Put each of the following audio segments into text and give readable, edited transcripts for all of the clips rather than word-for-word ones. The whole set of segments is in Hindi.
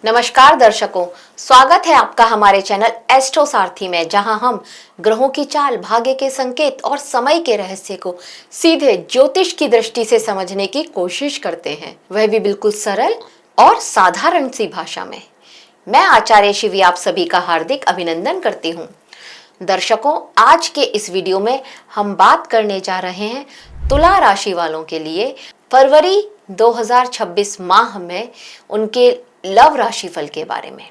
नमस्कार दर्शकों, स्वागत है आपका हमारे चैनल एस्ट्रो सारथी में, जहां हम ग्रहों की चाल, भाग्य के संकेत और समय के रहस्य को सीधे ज्योतिष की दृष्टि से समझने की कोशिश करते हैं, वह भी बिल्कुल सरल और साधारण सी भाषा में। मैं आचार्य शिवी आप सभी का हार्दिक अभिनंदन करती हूँ। दर्शकों, आज के इस वीडियो में हम बात करने जा रहे हैं तुला राशि वालों के लिए फरवरी 2026 माह में उनके लव राशि फल के बारे में।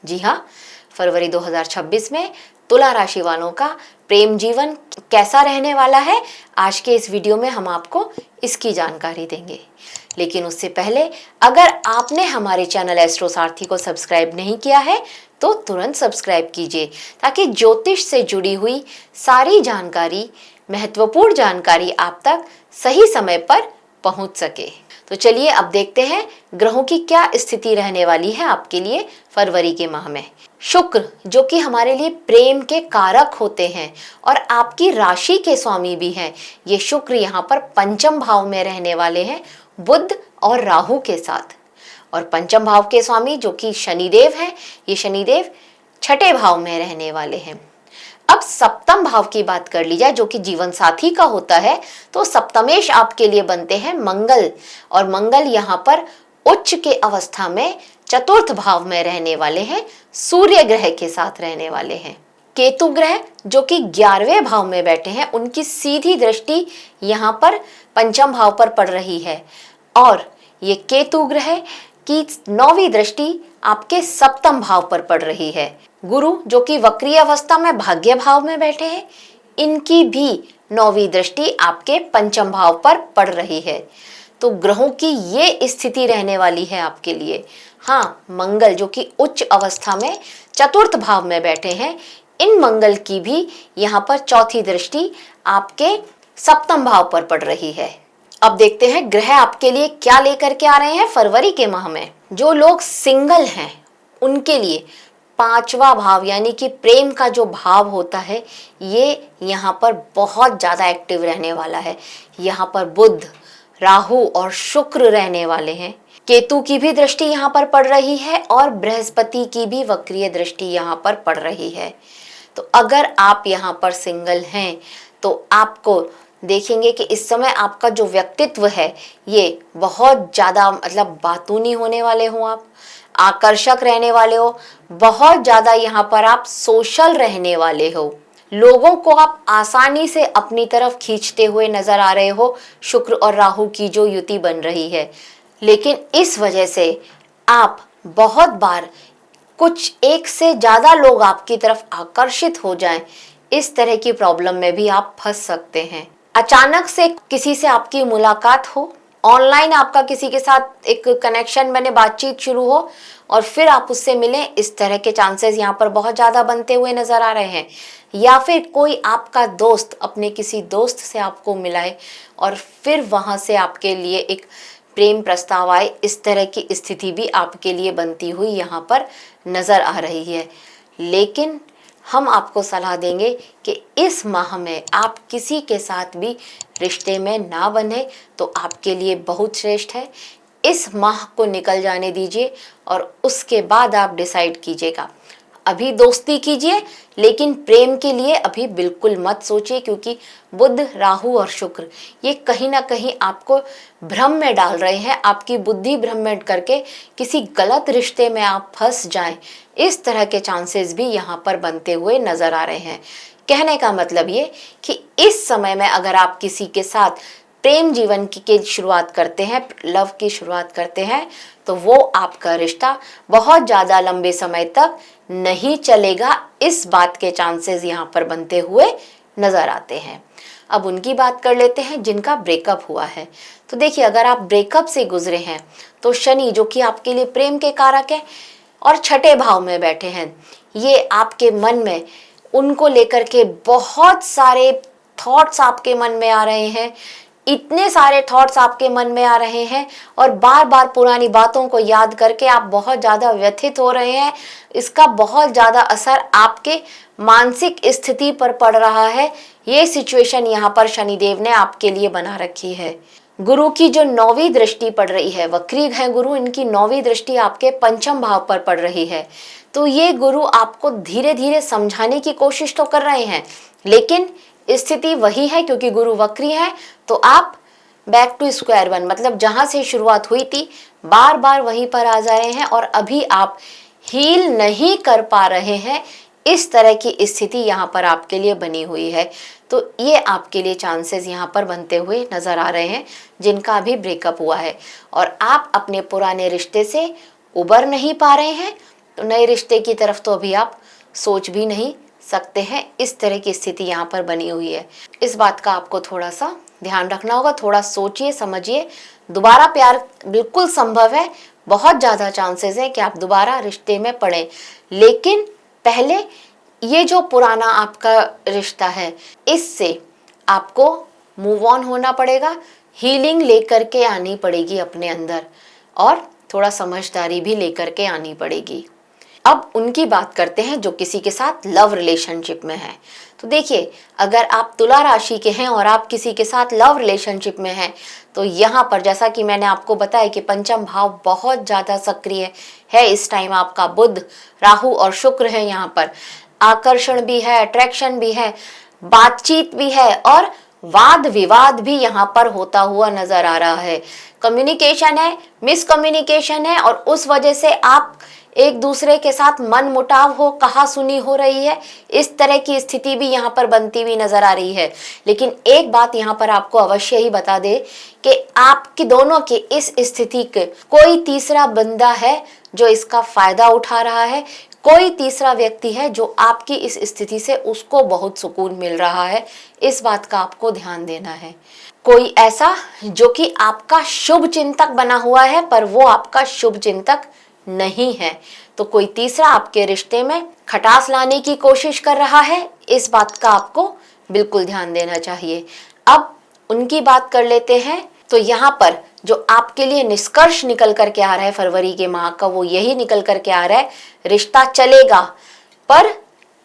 जी हाँ, फरवरी 2026 में तुला राशि वालों का प्रेम जीवन कैसा रहने वाला है, आज के इस वीडियो में हम आपको इसकी जानकारी देंगे। लेकिन उससे पहले अगर आपने हमारे चैनल एस्ट्रो सारथी को सब्सक्राइब नहीं किया है तो तुरंत सब्सक्राइब कीजिए, ताकि ज्योतिष से जुड़ी हुई सारी जानकारी, महत्वपूर्ण जानकारी आप तक सही समय पर पहुंच सके। तो चलिए अब देखते हैं ग्रहों की क्या स्थिति रहने वाली है आपके लिए फरवरी के माह में। शुक्र, जो कि हमारे लिए प्रेम के कारक होते हैं और आपकी राशि के स्वामी भी हैं, ये शुक्र यहाँ पर पंचम भाव में रहने वाले हैं बुध और राहु के साथ। और पंचम भाव के स्वामी जो कि शनिदेव हैं, ये शनिदेव छठे भाव में रहने वाले हैं। अब सप्तम भाव की बात कर ली जाए, जो कि जीवन साथी का होता है, तो सप्तमेश आपके लिए बनते हैं मंगल, और मंगल यहाँ पर उच्च के अवस्था में चतुर्थ भाव में रहने वाले हैं, सूर्य ग्रह के साथ रहने वाले हैं। केतु ग्रह जो कि 11वें भाव में बैठे हैं, उनकी सीधी दृष्टि यहाँ पर पंचम भाव पर पड़ रही है, और ये केतु ग्रह की 9वीं दृष्टि आपके सप्तम भाव पर पड़ रही है। गुरु जो कि वक्रीय अवस्था में भाग्य भाव में बैठे हैं, इनकी भी 9वीं दृष्टि आपके पंचम भाव पर पड़ रही है। तो ग्रहों की ये स्थिति रहने वाली है आपके लिए। हाँ, मंगल जो कि उच्च अवस्था में चतुर्थ भाव में बैठे हैं, इन मंगल की भी यहाँ पर चौथी दृष्टि आपके सप्तम भाव पर पड़ रही है। अब देखते हैं ग्रह आपके लिए क्या लेकर के आ रहे हैं फरवरी के माह में। जो लोग सिंगल हैं उनके लिए 5वां भाव यानी कि प्रेम का जो भाव होता है, ये यहाँ पर बहुत ज्यादा एक्टिव रहने वाला है। यहाँ पर बुध, राहु और शुक्र रहने वाले हैं। केतु की भी दृष्टि यहाँ पर पड़ रही है और बृहस्पति की भी वक्रीय दृष्टि यहाँ पर पड़ रही है। तो अगर आप यहाँ पर सिंगल हैं तो आपको देखेंगे कि इस समय आपका जो व्यक्तित्व है ये बहुत ज़्यादा बातूनी होने वाले हो, आप आकर्षक रहने वाले हो, बहुत ज़्यादा यहाँ पर आप सोशल रहने वाले हो, लोगों को आप आसानी से अपनी तरफ खींचते हुए नजर आ रहे हो, शुक्र और राहु की जो युति बन रही है। लेकिन इस वजह से आप बहुत बार कुछ एक से ज़्यादा लोग आपकी तरफ आकर्षित हो जाएं, इस तरह की प्रॉब्लम में भी आप फंस सकते हैं। अचानक से किसी से आपकी मुलाकात हो, ऑनलाइन आपका किसी के साथ एक कनेक्शन बने, बातचीत शुरू हो और फिर आप उससे मिलें, इस तरह के चांसेस यहाँ पर बहुत ज़्यादा बनते हुए नजर आ रहे हैं। या फिर कोई आपका दोस्त अपने किसी दोस्त से आपको मिलाए और फिर वहाँ से आपके लिए एक प्रेम प्रस्ताव आए, इस तरह की स्थिति भी आपके लिए बनती हुई यहाँ पर नजर आ रही है। लेकिन हम आपको सलाह देंगे कि इस माह में आप किसी के साथ भी रिश्ते में ना बने तो आपके लिए बहुत श्रेष्ठ है। इस माह को निकल जाने दीजिए और उसके बाद आप डिसाइड कीजिएगा। अभी दोस्ती कीजिए, लेकिन प्रेम के लिए अभी बिल्कुल मत सोचिए, क्योंकि बुध, राहु और शुक्र ये कहीं ना कहीं आपको भ्रम में डाल रहे हैं। आपकी बुद्धि भ्रम में करके किसी गलत रिश्ते में आप फंस जाएं, इस तरह के चांसेस भी यहाँ पर बनते हुए नजर आ रहे हैं। कहने का मतलब ये कि इस समय में अगर आप किसी के साथ प्रेम जीवन की शुरुआत करते हैं, लव की शुरुआत करते हैं, तो वो आपका रिश्ता बहुत ज़्यादा लंबे समय तक नहीं चलेगा, इस बात के चांसेस यहाँ पर बनते हुए नजर आते हैं। अब उनकी बात कर लेते हैं जिनका ब्रेकअप हुआ है। तो देखिए, अगर आप ब्रेकअप से गुजरे हैं तो शनि जो कि आपके लिए प्रेम के कारक है और छठे भाव में बैठे हैं, ये आपके मन में उनको लेकर के बहुत सारे थॉट्स आपके मन में आ रहे हैं। इतने सारे थॉट्स आपके मन में आ रहे हैं और बार बार पुरानी बातों को याद करके आप बहुत ज़्यादा व्यथित हो रहे हैं। इसका बहुत ज़्यादा असर आपके मानसिक स्थिति पर पड़ रहा है। ये सिचुएशन यहाँ पर शनिदेव ने आपके लिए बना रखी है। गुरु की जो 9वीं दृष्टि पड़ रही है, वक्री है गुरु, इनकी 9वीं दृष्टि आपके पंचम भाव पर पड़ रही है। तो ये गुरु आपको धीरे धीरे समझाने की कोशिश तो कर रहे हैं, लेकिन स्थिति वही है, क्योंकि गुरु वक्री है तो आप बैक टू स्क्वायर वन, मतलब जहां से शुरुआत हुई थी बार बार वहीं पर आ जा रहे हैं और अभी आप हील नहीं कर पा रहे हैं। इस तरह की स्थिति यहाँ पर आपके लिए बनी हुई है। तो ये आपके लिए चांसेस यहाँ पर बनते हुए नजर आ रहे हैं जिनका अभी ब्रेकअप हुआ है और आप अपने पुराने रिश्ते से उबर नहीं पा रहे हैं, तो नए रिश्ते की तरफ तो अभी आप सोच भी नहीं सकते हैं। इस तरह की स्थिति यहाँ पर बनी हुई है। इस बात का आपको थोड़ा सा ध्यान रखना होगा, थोड़ा सोचिए समझिए। दोबारा प्यार बिल्कुल संभव है, बहुत ज़्यादा चांसेस है कि आप दोबारा रिश्ते में पड़े, लेकिन पहले ये जो पुराना आपका रिश्ता है इससे आपको मूव ऑन होना पड़ेगा, हीलिंग लेकर के आनी पड़ेगी अपने अंदर और थोड़ा समझदारी भी लेकर के आनी पड़ेगी। अब उनकी बात करते हैं जो किसी के साथ लव रिलेशनशिप में है। तो देखिए, अगर आप तुला राशि के हैं और आप किसी के साथ लव रिलेशनशिप में हैं तो यहाँ पर जैसा कि मैंने आपको बताया कि पंचम भाव बहुत ज़्यादा सक्रिय है इस टाइम। आपका बुध, राहु और शुक्र है, यहाँ पर आकर्षण भी है, अट्रैक्शन भी है, बातचीत भी है और वाद विवाद भी यहाँ पर होता हुआ नजर आ रहा है। कम्युनिकेशन है, मिसकम्युनिकेशन है और उस वजह से आप एक दूसरे के साथ मन मुटाव हो, कहा सुनी हो रही है। इस तरह की स्थिति भी यहाँ पर बनती हुई नजर आ रही है। लेकिन एक बात यहाँ पर आपको अवश्य ही बता दे कि आपकी दोनों की इस स्थिति के कोई तीसरा बंदा है जो इसका फायदा उठा रहा है, कोई तीसरा व्यक्ति है जो आपकी इस स्थिति से उसको बहुत सुकून मिल रहा है। इस बात का आपको ध्यान देना है। कोई ऐसा जो कि आपका शुभ चिंतक बना हुआ है पर वो आपका शुभ चिंतक नहीं है, तो कोई तीसरा आपके रिश्ते में खटास लाने की कोशिश कर रहा है। इस बात का आपको बिल्कुल ध्यान देना चाहिए। अब उनकी बात कर लेते हैं। तो यहाँ पर जो आपके लिए निष्कर्ष निकल करके आ रहा है फरवरी के माह का, वो यही निकल करके आ रहा है, रिश्ता चलेगा पर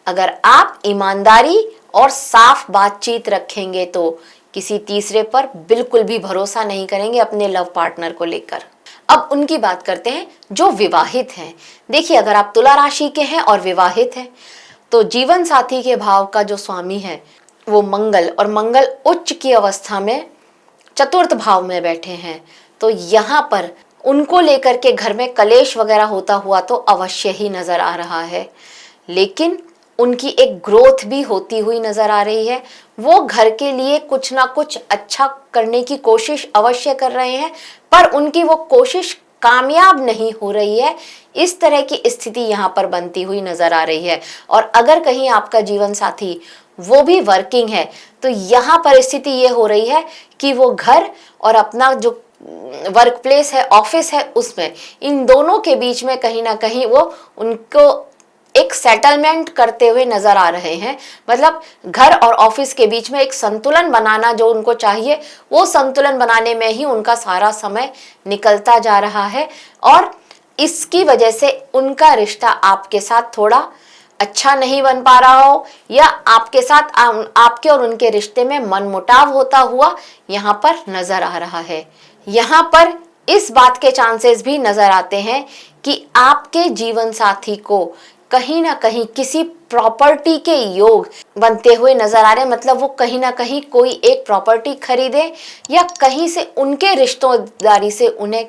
अगर आप ईमानदारी और साफ बातचीत रखेंगे तो किसी तीसरे पर बिल्कुल भी भरोसा नहीं करेंगे अपने लव पार्टनर को लेकर। अब उनकी बात करते हैं जो विवाहित हैं। देखिए, अगर आप तुला राशि के हैं और विवाहित हैं तो जीवन साथी के भाव का जो स्वामी है वो मंगल, और मंगल उच्च की अवस्था में चतुर्थ भाव में बैठे हैं। तो यहाँ पर उनको लेकर के घर में कलेश वगैरह होता हुआ तो अवश्य ही नजर आ रहा है, लेकिन उनकी एक ग्रोथ भी होती हुई नजर आ रही है। वो घर के लिए कुछ ना कुछ अच्छा करने की कोशिश अवश्य कर रहे हैं पर उनकी वो कोशिश कामयाब नहीं हो रही है। इस तरह की स्थिति यहाँ पर बनती हुई नजर आ रही है। और अगर कहीं आपका जीवन साथी वो भी वर्किंग है तो यहाँ पर स्थिति ये हो रही है कि वो घर और अपना जो वर्क प्लेस है, ऑफिस है, उसमें इन दोनों के बीच में कहीं ना कहीं वो उनको एक सेटलमेंट करते हुए नजर आ रहे हैं। मतलब घर और ऑफिस के बीच में एक संतुलन बनाना जो उनको चाहिए, वो संतुलन बनाने में ही उनका सारा समय निकलता जा रहा है और इसकी वजह से उनका रिश्ता आपके साथ थोड़ा अच्छा नहीं बन पा रहा हो या आपके साथ आपके और उनके रिश्ते में मनमुटाव होता हुआ यहाँ पर नजर आ रहा है। यहाँ पर इस बात के चांसेस भी नजर आते हैं कि आपके जीवन साथी को कहीं ना कहीं किसी प्रॉपर्टी के योग बनते हुए नजर आ रहे हैं। मतलब वो कहीं ना कहीं कोई एक प्रॉपर्टी खरीदे या कहीं से उनके रिश्तेदारी से उन्हें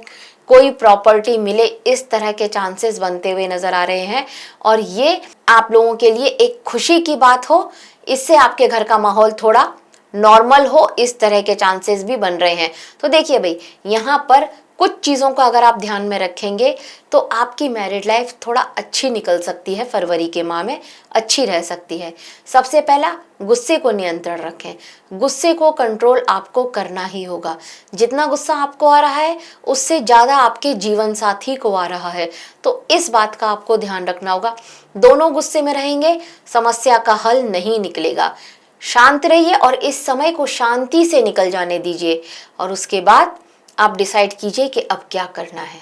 कोई प्रॉपर्टी मिले, इस तरह के चांसेस बनते हुए नजर आ रहे हैं और ये आप लोगों के लिए एक खुशी की बात हो, इससे आपके घर का माहौल थोड़ा नॉर्मल हो, इस तरह के चांसेस भी बन रहे हैं। तो देखिए भाई, यहाँ पर कुछ चीज़ों का अगर आप ध्यान में रखेंगे तो आपकी मैरिड लाइफ थोड़ा अच्छी निकल सकती है, फरवरी के माह में अच्छी रह सकती है। सबसे पहला, गुस्से को नियंत्रण रखें। गुस्से को कंट्रोल आपको करना ही होगा। जितना गुस्सा आपको आ रहा है उससे ज़्यादा आपके जीवन साथी को आ रहा है, तो इस बात का आपको ध्यान रखना होगा। दोनों गुस्से में रहेंगे, समस्या का हल नहीं निकलेगा। शांत रहिए और इस समय को शांति से निकल जाने दीजिए और उसके बाद आप डिसाइड कीजिए कि अब क्या करना है।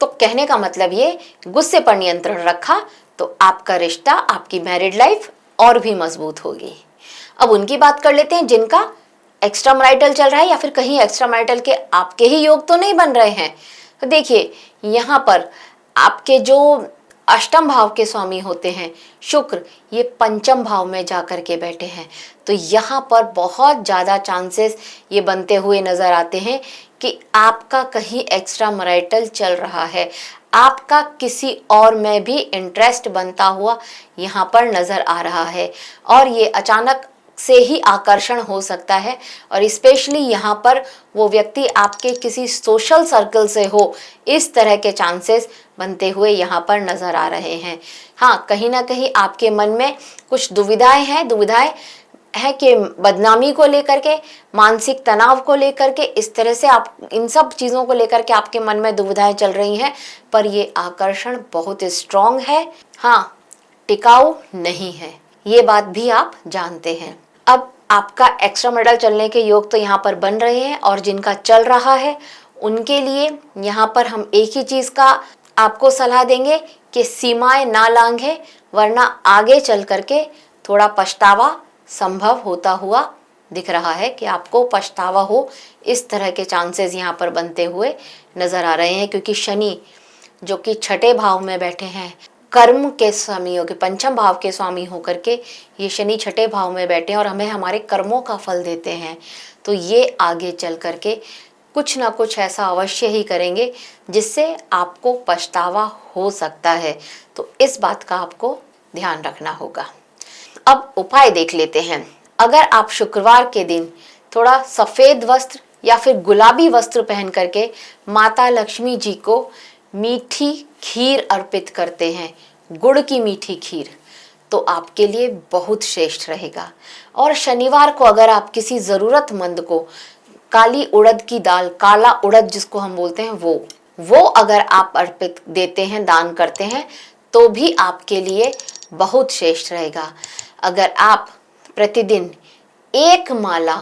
तो कहने का मतलब ये, गुस्से पर नियंत्रण रखा तो आपका रिश्ता, आपकी मैरिड लाइफ और भी मजबूत होगी। अब उनकी बात कर लेते हैं जिनका एक्स्ट्रा मैरिटल चल रहा है या फिर कहीं एक्स्ट्रा मैरिटल के आपके ही योग तो नहीं बन रहे हैं। तो देखिए यहाँ पर आपके जो अष्टम भाव के स्वामी होते हैं शुक्र, ये पंचम भाव में जाकर के बैठे हैं। तो यहाँ पर बहुत ज़्यादा चांसेस ये बनते हुए नज़र आते हैं कि आपका कहीं एक्स्ट्रा मैरिटल चल रहा है, आपका किसी और में भी इंटरेस्ट बनता हुआ यहाँ पर नज़र आ रहा है। और ये अचानक से ही आकर्षण हो सकता है और स्पेशली यहाँ पर वो व्यक्ति आपके किसी सोशल सर्कल से हो, इस तरह के चांसेस बनते हुए यहाँ पर नज़र आ रहे हैं। हाँ, कहीं ना कहीं आपके मन में कुछ दुविधाएं है कि बदनामी को लेकर के, मानसिक तनाव को लेकर के, इस तरह से आप इन सब चीज़ों को लेकर के आपके मन में दुविधाएं चल रही हैं। पर ये आकर्षण बहुत स्ट्रॉन्ग है, हाँ टिकाऊ नहीं है, ये बात भी आप जानते हैं। अब आपका एक्स्ट्रा मैरिटल चलने के योग तो यहाँ पर बन रहे हैं और जिनका चल रहा है उनके लिए यहाँ पर हम एक ही चीज़ का आपको सलाह देंगे कि सीमाएं ना लांघें, वरना आगे चल करके थोड़ा पछतावा संभव होता हुआ दिख रहा है कि आपको पछतावा हो, इस तरह के चांसेस यहाँ पर बनते हुए नज़र आ रहे हैं। क्योंकि शनि जो कि छठे भाव में बैठे हैं, कर्म के स्वामी हो के पंचम भाव के स्वामी होकर के ये शनि छठे भाव में बैठे हैं और हमें हमारे कर्मों का फल देते हैं। तो ये आगे चल करके कुछ ना कुछ ऐसा अवश्य ही करेंगे जिससे आपको पछतावा हो सकता है। तो इस बात का आपको ध्यान रखना होगा। अब उपाय देख लेते हैं। अगर आप शुक्रवार के दिन थोड़ा सफ़ेद वस्त्र या फिर गुलाबी वस्त्र पहन करके माता लक्ष्मी जी को मीठी खीर अर्पित करते हैं, गुड़ की मीठी खीर, तो आपके लिए बहुत श्रेष्ठ रहेगा। और शनिवार को अगर आप किसी ज़रूरतमंद को काली उड़द की दाल, काला उड़द जिसको हम बोलते हैं, वो अगर आप अर्पित देते हैं, दान करते हैं, तो भी आपके लिए बहुत श्रेष्ठ रहेगा। अगर आप प्रतिदिन एक माला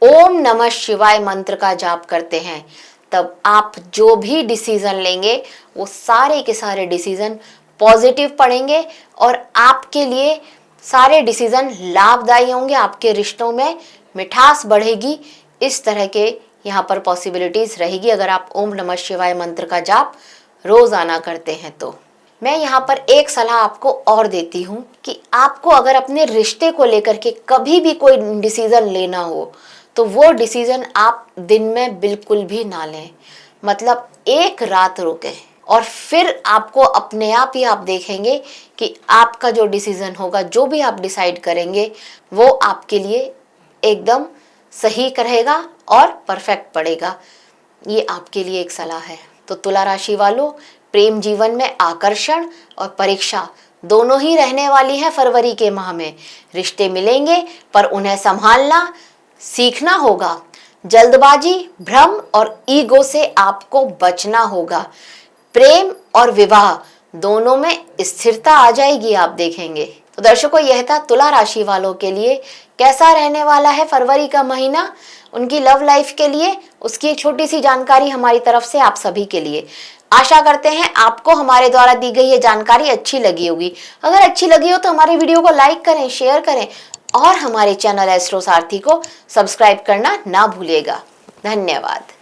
ओम नमः शिवाय मंत्र का जाप करते हैं, तब आप जो भी डिसीजन लेंगे वो सारे के सारे डिसीजन पॉजिटिव पड़ेंगे और आपके लिए सारे डिसीजन लाभदायी होंगे, आपके रिश्तों में मिठास बढ़ेगी। इस तरह के यहाँ पर पॉसिबिलिटीज रहेगी अगर आप ओम नमः शिवाय मंत्र का जाप रोजाना करते हैं। तो मैं यहाँ पर एक सलाह आपको और देती हूँ कि आपको अगर अपने रिश्ते को लेकर के कभी भी कोई डिसीजन लेना हो तो वो डिसीजन आप दिन में बिल्कुल भी ना लें। मतलब एक रात रुके और फिर आपको अपने आप ही आप देखेंगे कि आपका जो डिसीजन होगा, जो भी आप डिसाइड करेंगे, वो आपके लिए एकदम सही रहेगा और परफेक्ट पड़ेगा। ये आपके लिए एक सलाह है। तो तुला राशि वालों, प्रेम जीवन में आकर्षण और परीक्षा दोनों ही रहने वाली है फरवरी के माह में। रिश्ते मिलेंगे पर उन्हें संभालना सीखना होगा। जल्दबाजी, भ्रम और ईगो से आपको बचना होगा। प्रेम और विवाह दोनों में स्थिरता आ जाएगी, आप देखेंगे। तो दर्शकों, यह था तुला राशि वालों के लिए कैसा रहने वाला है फरवरी का महीना, उनकी लव लाइफ के लिए उसकी एक छोटी सी जानकारी हमारी तरफ से आप सभी के लिए। आशा करते हैं आपको हमारे द्वारा दी गई ये जानकारी अच्छी लगी होगी। अगर अच्छी लगी हो तो हमारे वीडियो को लाइक करें, शेयर करें और हमारे चैनल एस्ट्रो सारथी को सब्सक्राइब करना ना भूलिएगा। धन्यवाद।